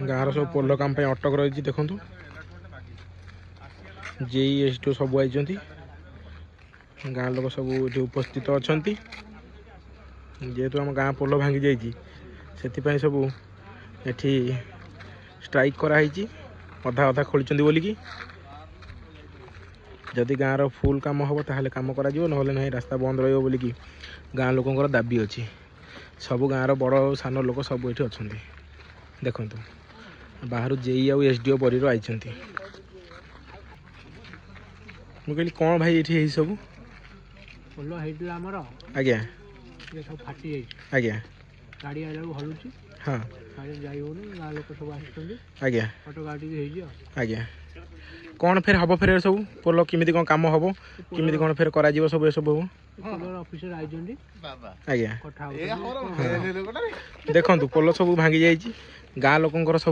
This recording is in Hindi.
गाँव सब पोल काम अटक रही देखु जेई एसडीओ सब आई गाँ लोक सब ये उपस्थित अच्छा जेहेतु आम गाँ पोल भांगी जाइए सब ये स्ट्राइक कराई अधा अधा खोली बोलिकी जदि गाँव फुल काम हम ताहले काम करा ना ना रास्ता बंद रही गाँ लोकंर दाबी अच्छी सब गाँव बड़ सान लोक सब ये अच्छा देखु बाहर जेई आउ एसडीओ बरीर आई मुझे कौन भाई ये सब आज्ञा आज्ञा गाड़ी आइला हलुची हाँ गाड़ी जाई होनी गाँ लोक सब आछुंडी आज्ञा ऑटो गाड़ी हेजी आज्ञा कौन फिर हम फिर सब पोल किमिति कौन काम हम किमिति कौन फिर करा जीवो सब सब पोलर ऑफिसर आइजंडी आज्ञा कथा देखंतु पोल सब भांगी जाइए गाँ लोकंकर सब